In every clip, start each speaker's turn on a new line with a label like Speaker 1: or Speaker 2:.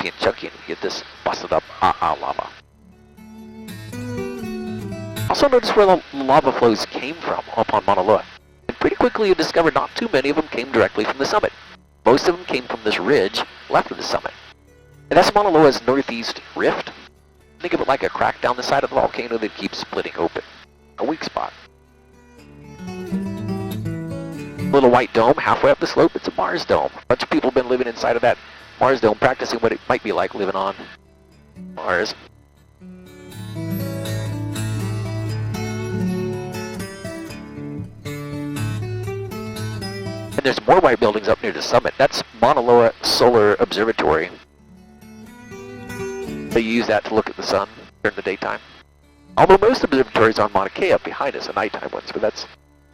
Speaker 1: and chunky, and we get this busted up lava. Also notice where the lava flows came from up on Mauna Loa. And pretty quickly you discovered not too many of them came directly from the summit. Most of them came from this ridge left of the summit. And that's Mauna Loa's northeast rift. Think of it like a crack down the side of the volcano that keeps splitting open. A weak spot. Little white dome halfway up the slope, it's a Mars dome. A bunch of people have been living inside of that Mars dome, practicing what it might be like living on Mars. And there's more white buildings up near the summit. That's Mauna Loa Solar Observatory. They use that to look at the sun during the daytime. Although most observatories are on Mauna Kea up behind us, the nighttime ones, but that's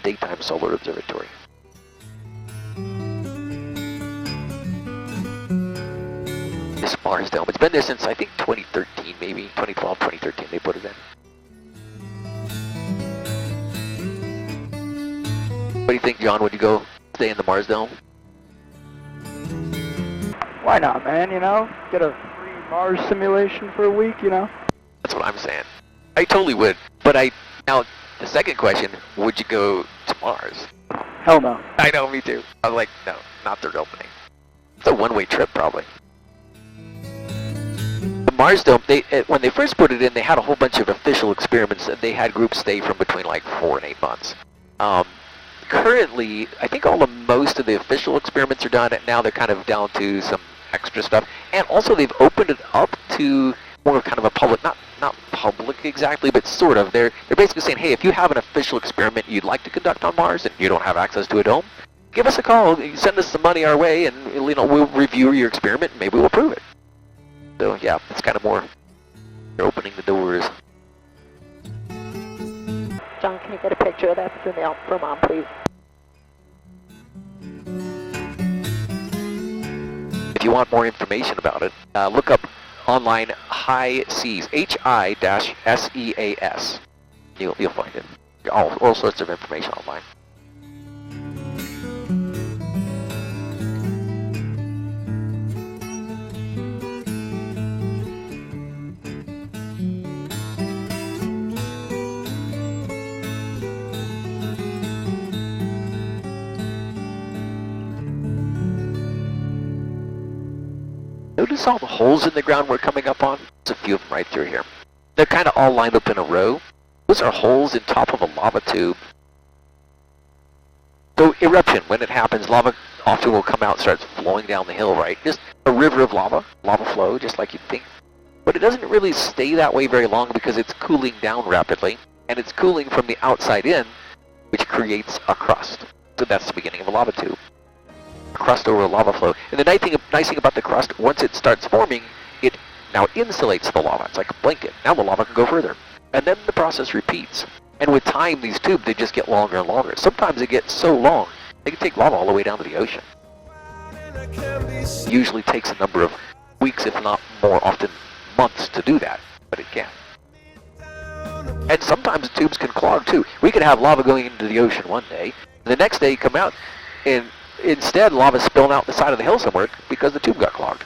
Speaker 1: daytime solar observatory. This Mars dome, it's been there since I think 2013, maybe 2012, 2013 they put it in. What do you think, John? Would you go stay in the Mars dome?
Speaker 2: Why not, man, you know? Get a free Mars simulation for a week, you know?
Speaker 1: That's what I'm saying. I totally would, but now the second question, would you go to Mars?
Speaker 2: Hell no.
Speaker 1: I know, me too. I was like, no, not the real thing. It's a one-way trip, probably. The Mars Dome, when they first put it in, they had a whole bunch of official experiments, and they had groups stay from between like 4 and 8 months. Currently, I think most of the official experiments are done, and now they're kind of down to some extra stuff. And also, they've opened it up to more of kind of a public, not public exactly, but sort of. They're basically saying, hey, if you have an official experiment you'd like to conduct on Mars and you don't have access to a dome, give us a call, send us some money our way, and we'll review your experiment and maybe we'll prove it. So yeah, it's kind of more, they're opening the doors.
Speaker 3: John, can you get a picture of that for Mom, please?
Speaker 1: If you want more information about it, look up online HI-SEAS, HI-SEAS. You'll find it. All sorts of information online. Notice all the holes in the ground we're coming up on? There's a few of them right through here. They're kind of all lined up in a row. Those are holes in top of a lava tube. So eruption, when it happens, lava often will come out and starts flowing down the hill, right? Just a river of lava flow, just like you'd think. But it doesn't really stay that way very long because it's cooling down rapidly. And it's cooling from the outside in, which creates a crust. So that's the beginning of a lava tube. Crust over a lava flow. And the nice thing about the crust, once it starts forming, it now insulates the lava. It's like a blanket. Now the lava can go further. And then the process repeats. And with time, these tubes, they just get longer and longer. Sometimes they get so long, they can take lava all the way down to the ocean. It usually takes a number of weeks, if not more often months to do that, but it can. And sometimes the tubes can clog too. We could have lava going into the ocean one day, and the next day you come out and instead, lava spilling out the side of the hill somewhere because the tube got clogged.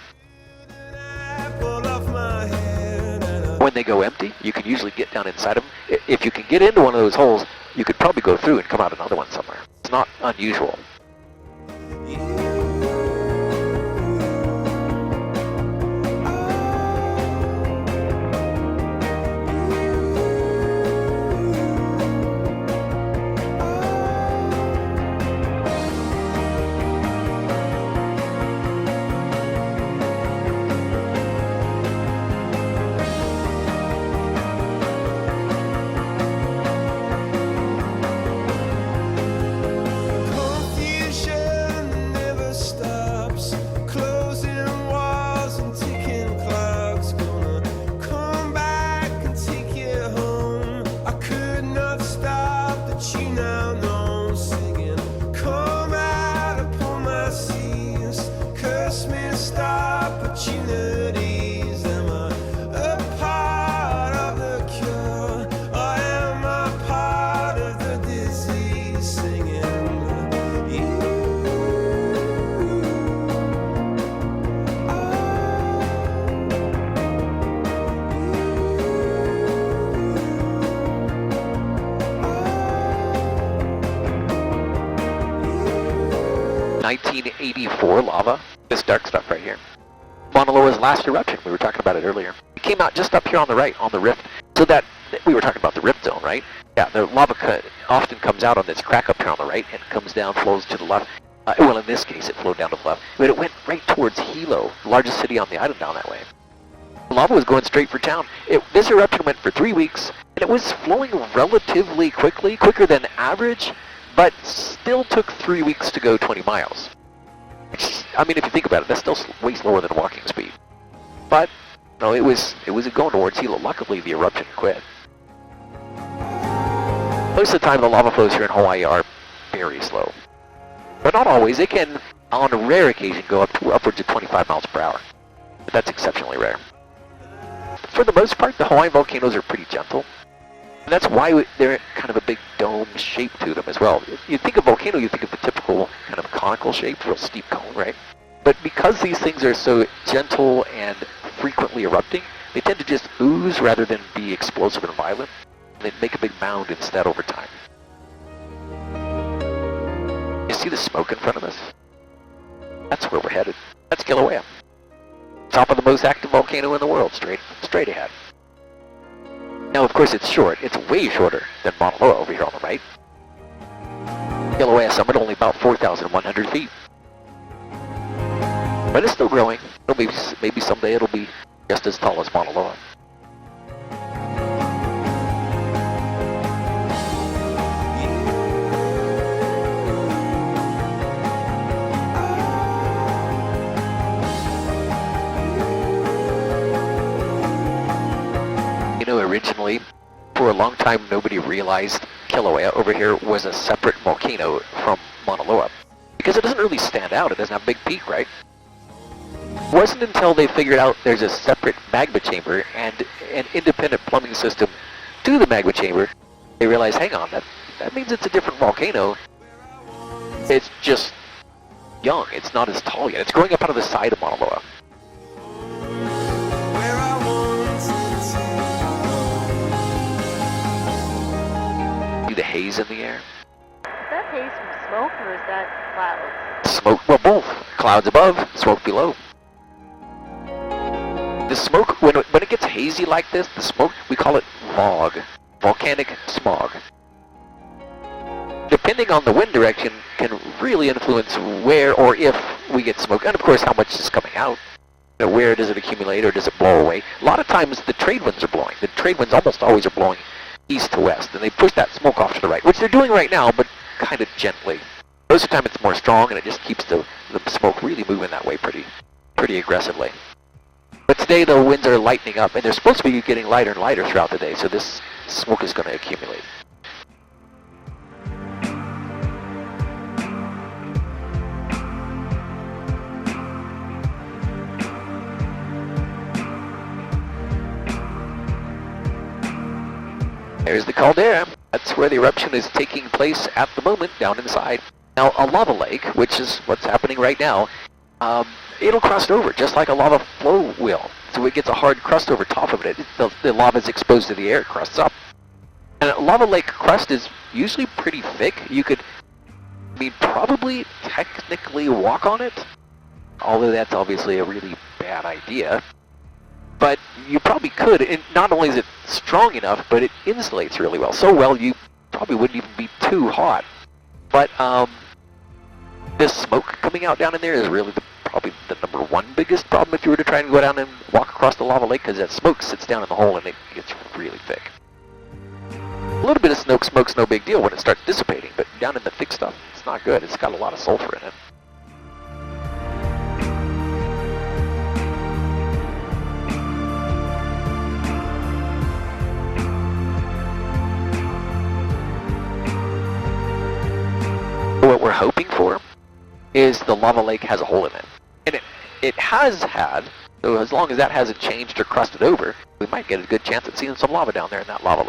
Speaker 1: When they go empty, you can usually get down inside them. If you can get into one of those holes, you could probably go through and come out another one somewhere. It's not unusual. 1984 lava, this dark stuff right here. Mauna Loa's last eruption, we were talking about it earlier. It came out just up here on the right, on the rift. So that, we were talking about the rift zone, right? Yeah, the lava often comes out on this crack up here on the right and comes down, flows to the left. Well, in this case, it flowed down to the left. But it went right towards Hilo, the largest city on the island down that way. The lava was going straight for town. This eruption went for 3 weeks, and it was flowing relatively quickly, quicker than average, but still took 3 weeks to go 20 miles. I mean, if you think about it, that's still way slower than walking speed. But, no, it was going towards Hilo. Luckily, the eruption quit. Most of the time, the lava flows here in Hawaii are very slow. But not always. They can, on a rare occasion, go up to upwards of 25 miles per hour. But that's exceptionally rare. For the most part, the Hawaiian volcanoes are pretty gentle. And that's why they're kind of a big dome shape to them as well. You think of volcano, you think of the typical kind of conical shape, real steep cone, right? But because these things are so gentle and frequently erupting, they tend to just ooze rather than be explosive and violent. And they make a big mound instead over time. You see the smoke in front of us? That's where we're headed. That's Kilauea. Top of the most active volcano in the world, straight ahead. Now, of course, it's short. It's way shorter than Mauna Loa over here on the right. Kilauea summit only about 4,100 feet. But it's still growing. Maybe someday it'll be just as tall as Mauna Loa. Originally, for a long time, nobody realized Kilauea over here was a separate volcano from Mauna Loa. Because it doesn't really stand out, it doesn't have a big peak, right? It wasn't until they figured out there's a separate magma chamber and an independent plumbing system to the magma chamber, they realized, hang on, that means it's a different volcano. It's just young, it's not as tall yet. It's growing up out of the side of Mauna Loa. The haze in the air.
Speaker 3: Is that haze from smoke or is that clouds?
Speaker 1: Smoke, well, both. Clouds above, smoke below. The smoke, when it gets hazy like this, the smoke, we call it VOG, volcanic smog. Depending on the wind direction, can really influence where or if we get smoke, and of course how much is coming out. You know, where does it accumulate or does it blow away? A lot of times the trade winds are blowing. The trade winds almost always are blowing east to west, and they push that smoke off to the right, which they're doing right now, but kind of gently. Most of the time it's more strong, and it just keeps the smoke really moving that way pretty aggressively. But today the winds are lightening up, and they're supposed to be getting lighter and lighter throughout the day, so this smoke is going to accumulate. There's the caldera. That's where the eruption is taking place at the moment, down inside. Now, a lava lake, which is what's happening right now, it'll crust over, just like a lava flow will. So it gets a hard crust over top of it. The lava is exposed to the air, it crusts up. And a lava lake crust is usually pretty thick. You could, probably technically walk on it, although that's obviously a really bad idea. But you probably could, and not only is it strong enough, but it insulates really well. So well, you probably wouldn't even be too hot. But this smoke coming out down in there is really probably the #1 biggest problem if you were to try and go down and walk across the lava lake, because that smoke sits down in the hole and it gets really thick. A little bit of smoke's no big deal when it starts dissipating, but down in the thick stuff, it's not good. It's got a lot of sulfur in it. What we're hoping for is the lava lake has a hole in it. And it has had, so as long as that hasn't changed or crusted over, we might get a good chance at seeing some lava down there in that lava lake.